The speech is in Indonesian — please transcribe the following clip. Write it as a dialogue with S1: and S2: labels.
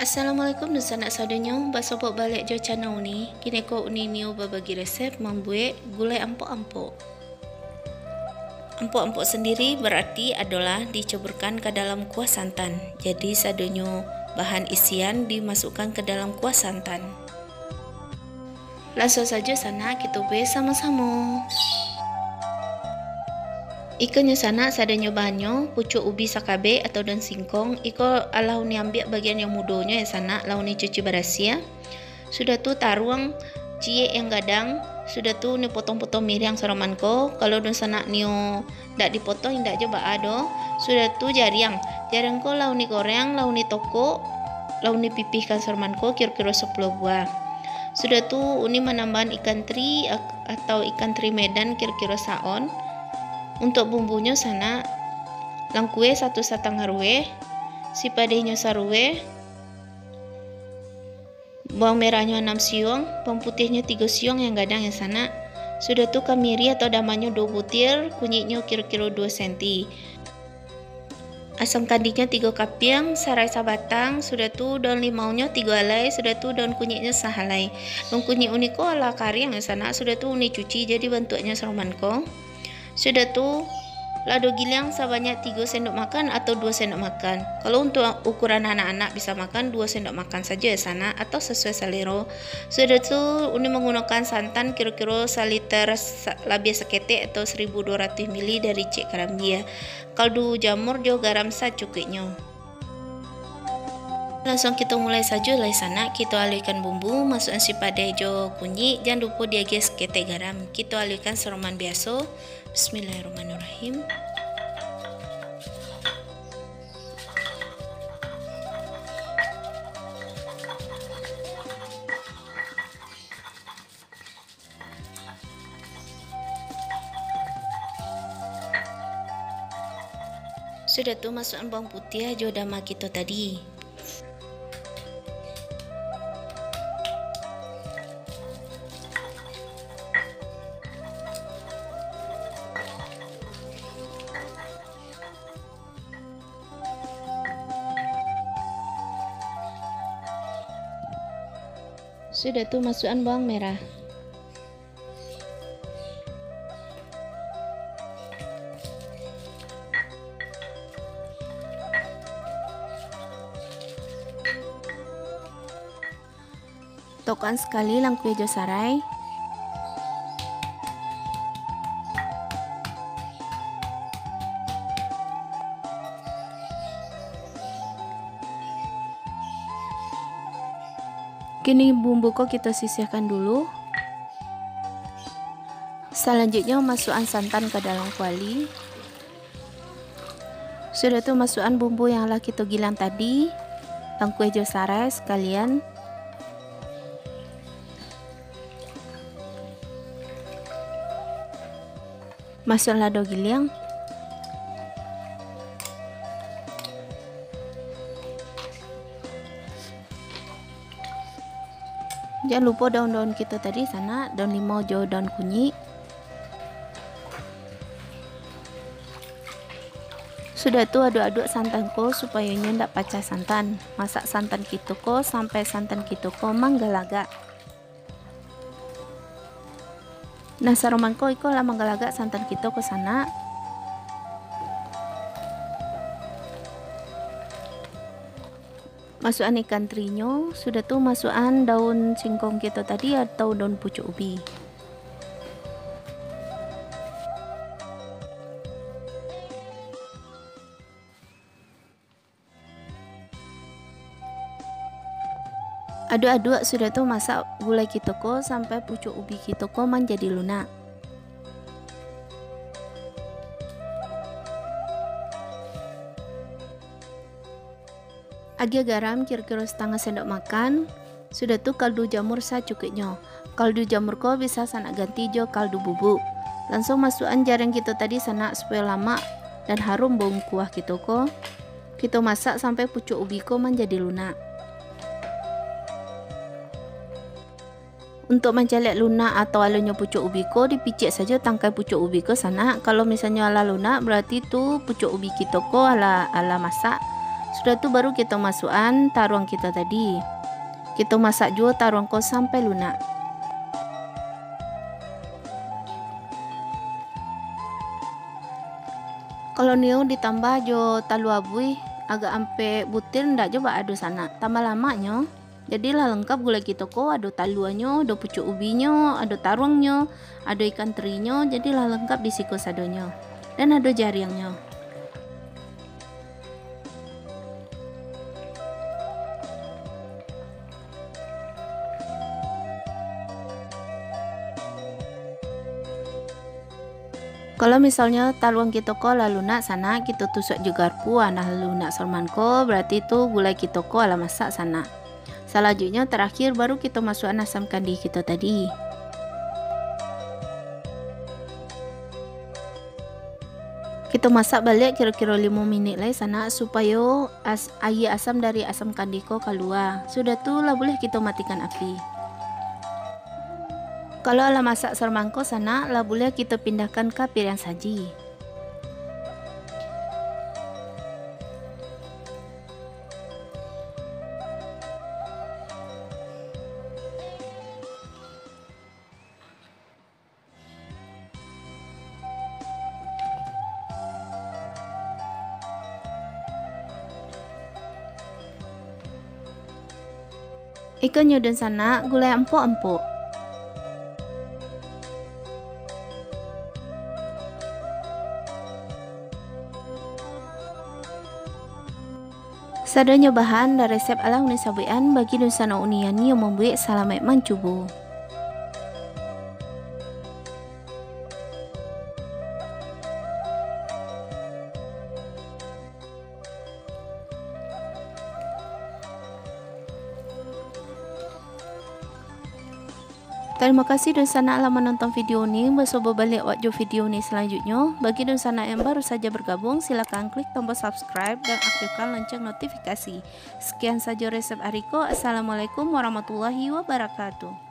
S1: Assalamualaikum dan sanak saudaranya, bersobok balik jo channel ni. Kini ko uni niu berbagi resep membuat gulai empok-empok. Empok-empok sendiri berarti adalah diceburkan ke dalam kuah santan. Jadi sadonyo bahan isian dimasukkan ke dalam kuah santan. Langsung saja sana kita buat sama-sama. Ikannya sana sadanya bahannya pucuk ubi sakabe atau daun singkong. Iko alau ni ambil bagian yang mudonya ya sana, lau ni cuci barasi ya. Sudah tu taruang cie yang gadang, sudah tu ni potong-potong miriang soroman ko. Kalau don sana nio dak dipotong indak jo baado. Sudah tu jariang ko lau ni goreng, lau ni toko, lau ni pipihkan soroman ko kira-kira 10 buah. Sudah tu uni menambahkan ikan teri atau ikan teri Medan kira-kira saon. Untuk bumbunya sana langkue 1,5 ruwe, sipadehnya saruwe, bawang merahnya 6 siung, bawang putihnya 3 siung yang gadang yang sana. Sudah tu kemiri atau damanya 2 butir, kunyitnya kira-kira 2 cm. Asam kandiknya 3 kapiang, serai sabatang, sudah tu daun limaunya 3 helai, sudah tu daun kunyitnya sehelai. Daun kunyit uniko ala kari yang sana, sudah tu uni cuci jadi bentuknya seromanko. Sudah tu lado giling sebanyak 3 sendok makan atau 2 sendok makan. Kalau untuk ukuran anak-anak bisa makan 2 sendok makan saja ya sana atau sesuai selera. Sudah tu uni menggunakan santan kira-kira 1 liter lebih seketek atau 1200 ml dari cek karambia. Kaldu jamur jo garam secukupnya. Langsung kita mulai saja lah sana. Kita alihkan bumbu, masukkan sipadeh jo kunyit, jangan lupa diagih seketek garam. Kita alihkan seroman biasa. Bismillahirrahmanirrahim. Sudah tu masukkan bawang putih jo dama kita tadi. Sudah tu masukkan bawang merah. Tokan sekali langkue jo sarai. Kini bumbu kok kita sisihkan dulu. Selanjutnya masukkan santan ke dalam kuali. Sudah tu masukkan bumbu yang lah kita giling tadi, langkue jo sarai sekalian. Masuk lado giling. Jangan lupa daun-daun kita tadi sana, daun limau jo daun kunyit. Sudah tu aduk-aduk santan ko supaya ndak pecah santan. Masak santan kita ko sampai santan kita ko manggalaga. Nah saroman ko iko lah manggalaga santan kita ko sana. Masukkan ikan terinya, sudah tu masukkan daun singkong kita tadi atau daun pucuk ubi. Aduk-aduk sudah tu masak gulai kita ko sampai pucuk ubi kita ko menjadi lunak. Agak garam kira-kira setengah sendok makan. Sudah tu kaldu jamur secukupnya. Kaldu jamur ko bisa sanak ganti jo kaldu bubuk. Langsung masukkan jaring kita tadi sanak supaya lama dan harum bau kuah kita ko. Kita masak sampai pucuk ubi ko menjadi lunak. Untuk mencalek lunak atau alunya pucuk ubi ko, dipicik saja tangkai pucuk ubi ko sana. Kalau misalnya ala lunak berarti tu pucuk ubi kita ko ala masak. Sudah tuh baru kita masukkan taruang kita tadi. Kita masak juga taruang ko sampai lunak. Kalau nio ditambah jo talu abui agak ampe butir ndak coba adu sana. Tambah lamanya. Jadilah lengkap gulai kita ko, ada taluannya, ada pucuk ubinya, ada taruangnya, ada ikan terinya, jadilah lengkap di siku sadonya. Dan ada jariangnya. Kalau misalnya taluang kita ko lalu nak sana kita tusuk juga garpu nah lalu nak sorman ko, berarti itu gulai kita ko ala masak sana. Selanjutnya terakhir baru kita masukkan asam kandi kita tadi. Kita masak balik kira-kira 5 menit lagi sana supaya air asam dari asam kandi ko keluar. Sudah tuh lah boleh kita matikan api. Kalau ala masak sermangko sana lah boleh kita pindahkan ke piring saji. Ikannya dan sana gulai empuk-empuk. Sadanya bahan dari resep ala uni sabuan bagi dusana unian yang membuat salamet mancubu. Terima kasih dan sana ala menonton video ini. Bersobo balik waktu video ini selanjutnya. Bagi dan sana yang baru saja bergabung, silakan klik tombol subscribe dan aktifkan lonceng notifikasi. Sekian saja resep Ariko. Assalamualaikum warahmatullahi wabarakatuh.